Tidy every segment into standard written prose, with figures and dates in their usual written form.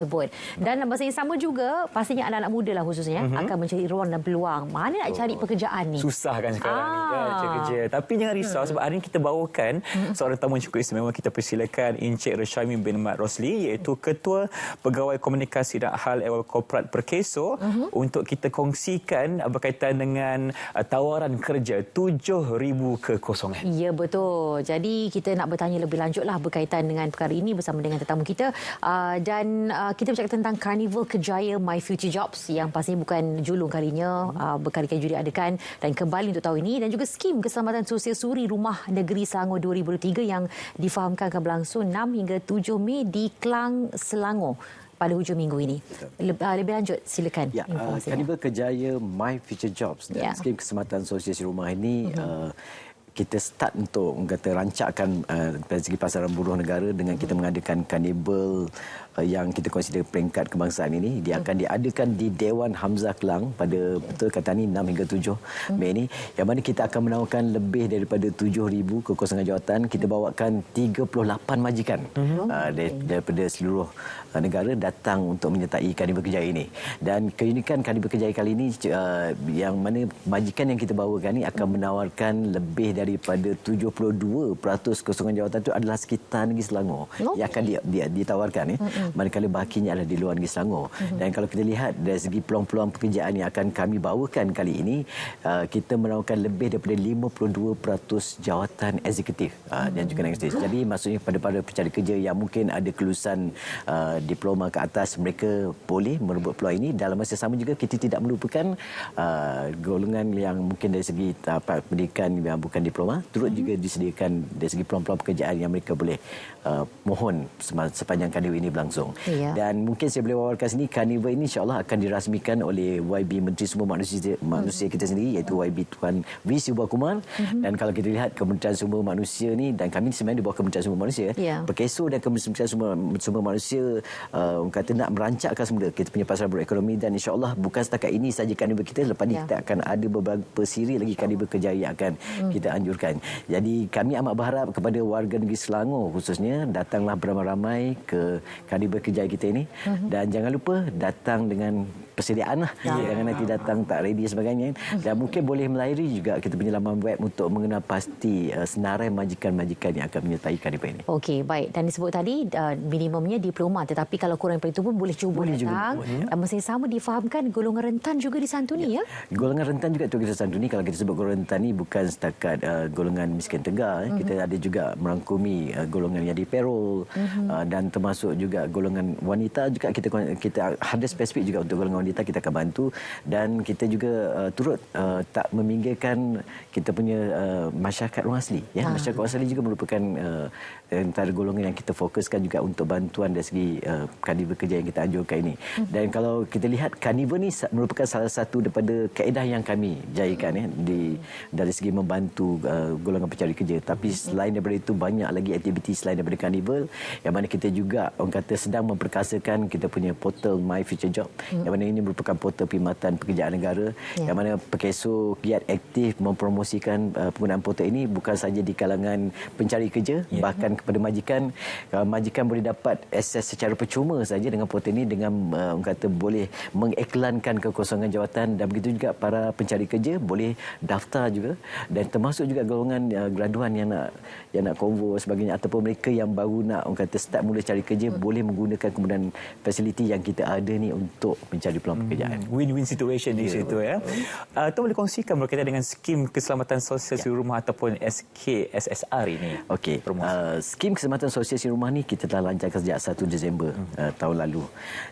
tersebut. Dan masa yang sama juga, pastinya anak-anak muda lah khususnya akan mencari ruang dan peluang. Mana nak cari pekerjaan ni? Susah kan sekarang ni kan cari kerja. Tapi jangan risau sebab hari ini kita bawakan seorang tamu yang cukup istimewa. Kita persilakan Encik Reshaimi bin Mat Rosli, iaitu Ketua Pegawai Komunikasi dan Hal Ehwal Korporat Perkeso, untuk kita kongsikan berkaitan dengan tawaran kerja 7,000 kekosongan. Ya, betul. Jadi kita nak bertanya lebih lanjutlah berkaitan dengan perkara ini bersama dengan tetamu kita. Dan kita bercakap tentang Carnival Kejaya My Future Jobs yang pastinya bukan julung kalinya, berkali-kali juga diadakan dan kembali untuk tahun ini, dan juga skim keselamatan sosial suri Rumah Negeri Selangor 2023 yang difahamkan akan berlangsung 6 hingga 7 Mei di Klang, Selangor pada hujung minggu ini. Lebih lanjut, silakan. Ya, Carnival Kejaya My Future Jobs dan skim keselamatan sosial suri rumah ini kita start untuk rancakkan dari segi pasaran buruh negara dengan kita mengadakan karnival yang kita consider peringkat kebangsaan ini. Dia akan diadakan di Dewan Hamzah Kelang pada betul kata ni 6 hingga 7 Mei ini, yang mana kita akan menawarkan lebih daripada 7,000 kekosongan jawatan. Kita bawakan 38 majikan daripada seluruh negara datang untuk menyertai Carnival Kejaya ini. Dan keunikan Carnival Kejaya kali ini yang mana majikan yang kita bawakan ini akan menawarkan lebih daripada 72% kekosongan jawatan itu adalah sekitar negeri Selangor yang akan ditawarkan, manakala bahagiannya adalah di luar negeri Selangor. Dan kalau kita lihat dari segi peluang-peluang pekerjaan yang akan kami bawakan kali ini, kita menawarkan lebih daripada 52% jawatan eksekutif dan juga eksekutif. Jadi maksudnya pada pencari kerja yang mungkin ada kelulusan diploma ke atas, mereka boleh merebut peluang ini. Dalam masa sama juga kita tidak melupakan golongan yang mungkin dari segi pendidikan yang bukan diploma, turut juga disediakan dari segi peluang-peluang pekerjaan yang mereka boleh mohon sepanjang karnival ini berlangsung. Dan mungkin saya boleh wawarkan sini, karnival ini insya-Allah akan dirasmikan oleh YB Menteri Sumber Manusia kita sendiri, iaitu YB Tuan V. Subhakumar. Dan kalau kita lihat Kementerian Sumber Manusia ni, dan kami sebenarnya di bawah Kementerian Sumber Manusia, Perkeso dan Kementerian Sumber Manusia kata nak merancakkan semula kita punya pasaran buruh ekonomi. Dan insya-Allah bukan setakat ini saja karnival kita, lepas ni kita akan ada beberapa siri lagi Carnival Kejaya yang akan kita anjurkan. Jadi kami amat berharap kepada warga negeri Selangor khususnya, datanglah beramai-ramai ke Carnival Kejaya kita ini. Dan jangan lupa datang dengan persediaan lah. Jangan nanti datang tak ready sebagainya. Dan mungkin boleh melayari juga kita punya laman web untuk mengenal pasti senarai majikan-majikan yang akan menyertai karnival ini. Okey, baik. Dan disebut tadi minimumnya diploma, tetapi kalau kurang daripada itu pun boleh cuba datang. Dan masa yang sama difahamkan golongan rentan juga disantuni ya? Golongan rentan juga kita santuni. Kalau kita sebut golongan rentan ni bukan setakat golongan miskin tegar. Kita ada juga merangkumi golongan yang di payroll dan termasuk juga golongan wanita juga kita ada spesifik juga untuk golongan wanita kita akan bantu. Dan kita juga turut tak meminggirkan kita punya masyarakat orang asli. Masyarakat orang asli juga merupakan antara golongan yang kita fokuskan juga untuk bantuan dari segi karnival kerja yang kita anjurkan ini. Dan kalau kita lihat karnival ni merupakan salah satu daripada kaedah yang kami jayakan dari segi membantu golongan pencari kerja. Tapi selain daripada itu, banyak lagi aktiviti selain daripada karnival, yang mana kita juga orang kata sedang memperkasakan kita punya portal My Future Job, yang mana ini merupakan portal perkhidmatan pekerjaan negara, yang mana Perkeso giat aktif mempromosikan penggunaan portal ini bukan saja di kalangan pencari kerja, bahkan kepada majikan. Majikan boleh dapat akses secara percuma saja dengan portal ini, dengan orang kata boleh mengiklankan kekosongan jawatan. Dan begitu juga para pencari kerja boleh daftar juga, dan termasuk juga golongan graduan yang nak konvo sebagainya, ataupun mereka yang baru nak orang kata start mula cari kerja, boleh menggunakan kemudahan fasiliti yang kita ada ni untuk mencari peluang pekerjaan. Win-win situation di situ ya. Tuan boleh kongsikan berkaitan dengan skim keselamatan sosial suri rumah ataupun SKSSR ini? Okey. Skim keselamatan sosial suri rumah ni kita telah lancarkan sejak 1 Disember tahun lalu.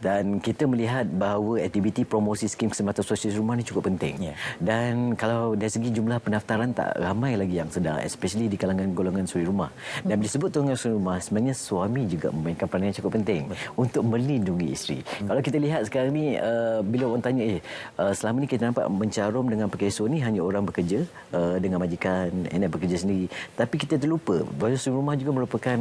Dan kita melihat bahawa aktiviti promosi skim keselamatan sosial suri rumah ni cukup penting. Dan kalau dari segi jumlah pendaftaran tak ramai lagi yang sedar, especially di kalangan golongan suri rumah. Dan disebut golongan suri rumah, sebenarnya suami juga memainkan peranan yang cukup penting untuk melindungi isteri. Kalau kita lihat sekarang ni, bila orang tanya, selama ni kita nampak mencarum dengan Perkeso ni hanya orang bekerja dengan majikan, enak bekerja sendiri. Tapi kita terlupa bahawa suri rumah juga merupakan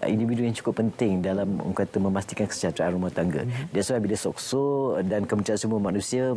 individu yang cukup penting dalam kata memastikan kesejahteraan rumah tangga. That's why bila SOKSO dan Kementerian Sumber Manusia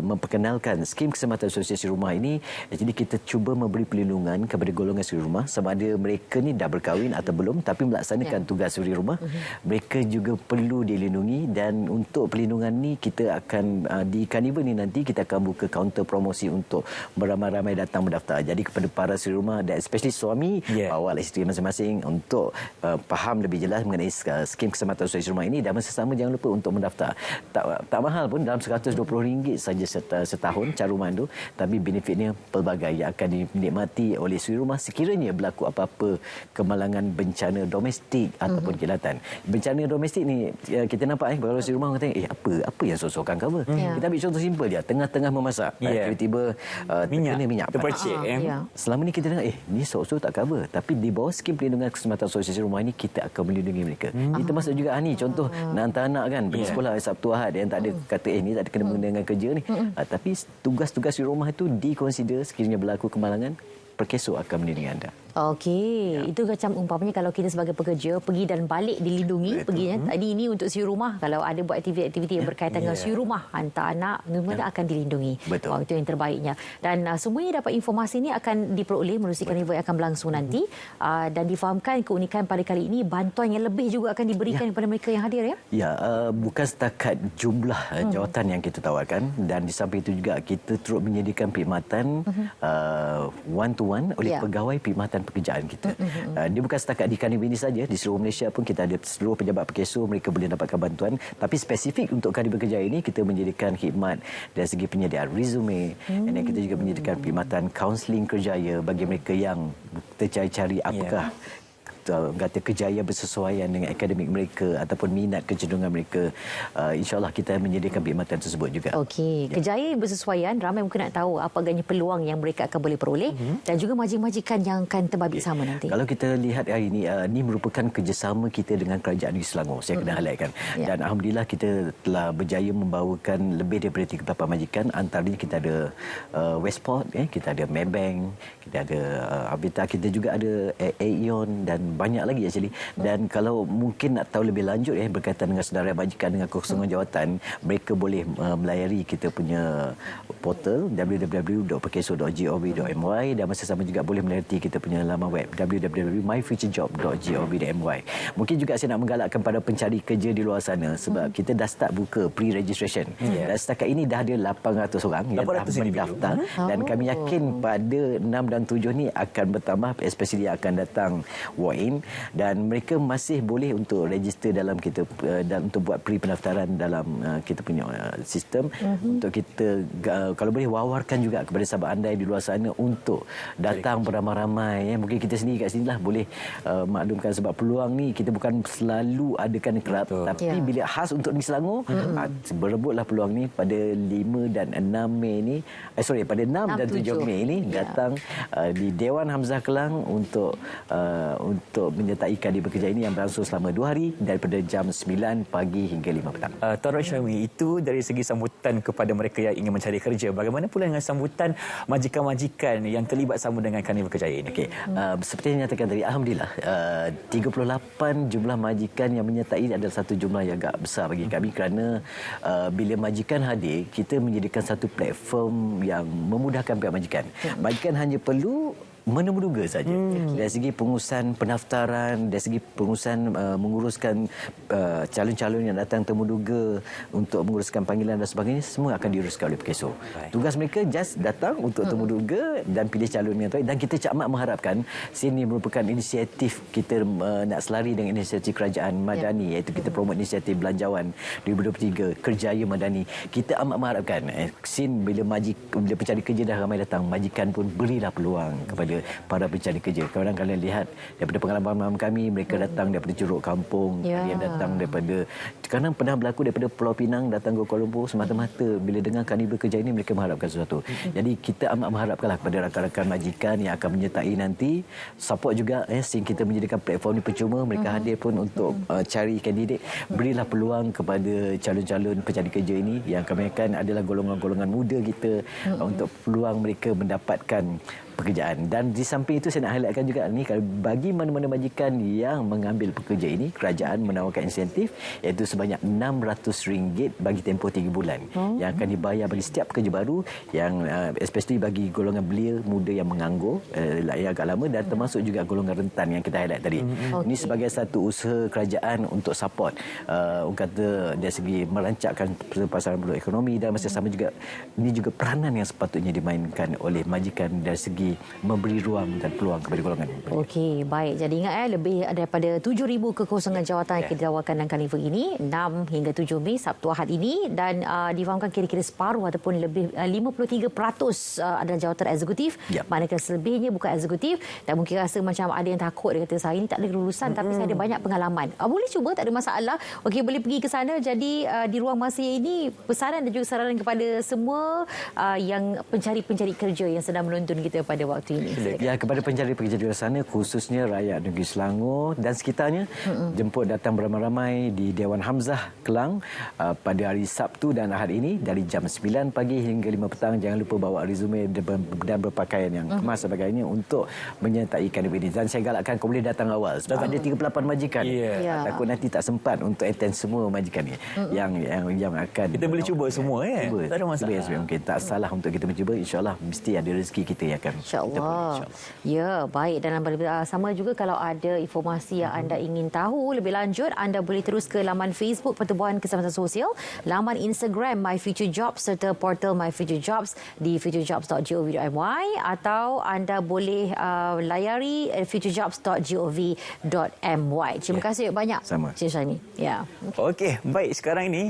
memperkenalkan skim keselamatan sosial suri rumah ini, jadi kita cuba memberi perlindungan kepada golongan suri rumah, sama ada mereka ni dah berkahwin atau belum tapi melaksanakan tugas suri rumah. Mereka mereka juga perlu dilindungi, dan untuk perlindungan ni kita akan di Carnival ni nanti kita akan buka kaunter promosi untuk beramai-ramai datang mendaftar. Jadi kepada para isteri rumah dan especially suami, bawa isteri masing-masing untuk faham lebih jelas mengenai skim keselamatan sosial rumah ini, dan masa sama jangan lupa untuk mendaftar. Tak mahal pun, dalam RM120 saja setahun caruman tu, tapi benefitnya pelbagai yang akan dinikmati oleh isteri rumah sekiranya berlaku apa-apa kemalangan bencana domestik ataupun kilatan. Bencana domestik ni kita nampak kalau isteri rumah kata apa yang sok-sokan cover. Kita ambil contoh simple dia, tengah-tengah memasak tiba-tiba terkena minyak terpercik. Selama ni kita dengar ni sok-sok tak cover, tapi di bawah skim perlindungan keselamatan sosial rumah ini kita akan melindungi mereka. Ini termasuk juga ni contoh nak hantar anak kan pergi sekolah Sabtu Ahad yang tak ada kata ni tak ada kena mengena dengan kerja ni, tapi tugas-tugas di rumah itu dikonsider sekiranya berlaku kemalangan, Perkeso akan melindungi anda. Okey, itu macam umpamanya kalau kita sebagai pekerja pergi dan balik dilindungi, perginya tadi ini untuk si rumah, kalau ada buat aktiviti-aktiviti yang berkaitan dengan si rumah, hantar anak, semua akan dilindungi. Betul. Itu yang terbaiknya. Dan semuanya dapat informasi ini akan diperoleh melalui Carnival yang akan berlangsung nanti, dan difahamkan keunikan pada kali ini bantuan yang lebih juga akan diberikan kepada mereka yang hadir ya. Ya, bukan setakat jumlah jawatan yang kita tawarkan, dan di samping itu juga kita turut menyediakan perkhidmatan one to one oleh pegawai perkhidmatan pekerjaan kita. Dia bukan setakat di Carnival ini saja, di seluruh Malaysia pun kita ada seluruh pejabat Perkeso, mereka boleh dapatkan bantuan, tapi spesifik untuk Carnival Kerjaya ini kita menyediakan khidmat dari segi penyediaan resume, dan kita juga menyediakan perkhidmatan kaunseling kerjaya bagi mereka yang tercari-cari apakah kata kerjaya bersesuaian dengan akademik mereka ataupun minat kecenderungan mereka. InsyaAllah kita menyediakan perkhidmatan tersebut juga. Okey, kerjaya bersesuaian, ramai mungkin nak tahu apa agaknya peluang yang mereka akan boleh peroleh, dan juga majikan-majikan yang akan terbabit sama nanti. Kalau kita lihat hari ini, ini merupakan kerjasama kita dengan Kerajaan Negeri Selangor, saya kena highlightkan. Dan Alhamdulillah kita telah berjaya membawakan lebih daripada 38 majikan, antaranya kita ada Westport, kita ada Maybank, kita ada Habitat, kita juga ada Aeon dan banyak lagi actually. Dan kalau mungkin nak tahu lebih lanjut berkaitan dengan senarai majikan dengan kekosongan jawatan, mereka boleh melayari kita punya portal www.perkeso.gov.my, dan masa sama juga boleh melayari kita punya laman web www.myfuturejob.gov.my. Mungkin juga saya nak menggalakkan pada pencari kerja di luar sana, sebab kita dah start buka pre-registration. Dan setakat ini dah ada 800 orang yang dah mendaftar, dan kami yakin pada 6 dan 7 ni akan bertambah, especially akan datang walk-in, dan mereka masih boleh untuk register dalam kita dan untuk buat pre-pendaftaran dalam kita punya sistem, untuk kita kalau boleh wawarkan juga kepada sahabat anda di luar sana untuk datang beramai-ramai. Mungkin kita sendiri kat sini lah boleh maklumkan, sebab peluang ni kita bukan selalu adakan kelab, tapi bila khas untuk di Selangor, berebutlah peluang ni pada 5 dan 6 Mei ni, pada 6 dan 7 Mei ni datang di Dewan Hamzah Kelang untuk menyertai Carnival Kerjaya ini yang berlangsung selama 2 hari daripada jam 9 pagi hingga 5 petang. Tuan Syami, itu dari segi sambutan kepada mereka yang ingin mencari kerja. Bagaimana pula dengan sambutan majikan-majikan yang terlibat sama dengan Carnival Kerjaya ini? Okey, seperti yang nyatakan tadi, alhamdulillah 38 jumlah majikan yang menyertai adalah satu jumlah yang agak besar bagi kami, kerana bila majikan hadir, kita menyediakan satu platform yang memudahkan pihak majikan. Majikan hanya perlu menduga saja. Dari segi pengurusan pendaftaran, dari segi pengurusan menguruskan calon-calon yang datang temuduga untuk menguruskan panggilan dan sebagainya, semua akan diuruskan oleh Perkeso. Tugas mereka just datang untuk temuduga dan pilih calon yang terbaik. Dan kita amat mengharapkan sini merupakan inisiatif kita nak selari dengan inisiatif Kerajaan Madani, iaitu kita promote inisiatif Belanjawan 2023 Kerjaya Madani. Kita amat mengharapkan bila pencari kerja dah ramai datang, majikan pun berilah peluang kepada para pencari kerja. Kadang kalian lihat daripada pengalaman kami, mereka datang daripada Curug Kampung, ada yang datang daripada, kadang pernah berlaku daripada Pulau Pinang datang ke Kuala Lumpur semata-mata bila dengar Carnival Kerjaya ini mereka mengharapkan sesuatu. Jadi kita amat mengharapkanlah kepada rakan-rakan majikan yang akan menyertai nanti, support juga sehingga kita menyediakan platform ini percuma, mereka hadir pun untuk cari kandidat. Berilah peluang kepada calon-calon pencari kerja ini yang kebanyakan adalah golongan-golongan muda kita, untuk peluang mereka mendapatkan pekerjaan. Dan di samping itu saya nak highlightkan juga ni, kalau bagi mana-mana majikan yang mengambil pekerja ini, kerajaan menawarkan insentif iaitu sebanyak RM600 bagi tempoh 3 bulan yang akan dibayar bagi setiap pekerja baru yang especially bagi golongan belia muda yang menganggur yang agak lama, dan termasuk juga golongan rentan yang kita highlight tadi. Ini sebagai satu usaha kerajaan untuk support orang kata dari segi merancangkan pasaran buruh ekonomi, dan masa sama juga ini juga peranan yang sepatutnya dimainkan oleh majikan dari segi memberi ruang dan peluang kepada golongan. Okey, baik. Jadi ingat lebih daripada 7,000 kekosongan jawatan yang kita tawarkan dalam Carnival ini 6 hingga 7 Mei Sabtu Ahad ini, dan difahamkan kira-kira separuh ataupun lebih 53% adalah jawatan eksekutif, manakala selebihnya bukan eksekutif. Dan mungkin rasa macam ada yang takut, dia kata saya ni tak ada kelulusan tapi saya ada banyak pengalaman. Boleh cuba, tak ada masalah. Okey, boleh pergi ke sana. Jadi di ruang masa ini pesanan dan juga saranan kepada semua yang pencari-pencari kerja yang sedang menonton kita pada waktu ini. Ya, kepada pencari pekerja di luar sana, khususnya rakyat negeri Selangor dan sekitarnya, jemput datang beramai-ramai di Dewan Hamzah, Kelang pada hari Sabtu dan Ahad ini dari jam 9 pagi hingga 5 petang. Jangan lupa bawa resume dan berpakaian yang kemas sebagainya untuk menyertai Carnival ini. Dan saya galakkan kau boleh datang awal sebab ada 38 majikan. Takut nanti tak sempat untuk attend semua majikan ni yang akan kita boleh cuba semua kan. Tak ada masalah. Mungkin tak salah untuk kita mencuba. InsyaAllah mesti ada rezeki kita yang akan InsyaAllah. Ya, baik. Dan sama juga kalau ada informasi yang anda ingin tahu lebih lanjut, anda boleh terus ke laman Facebook Pertubuhan Keselamatan Sosial, laman Instagram My Future Jobs serta portal My Future Jobs di futurejobs.gov.my, atau anda boleh layari futurejobs.gov.my. Terima kasih banyak. Sama. Cik Syahmi. Ya. Okey, baik, sekarang ini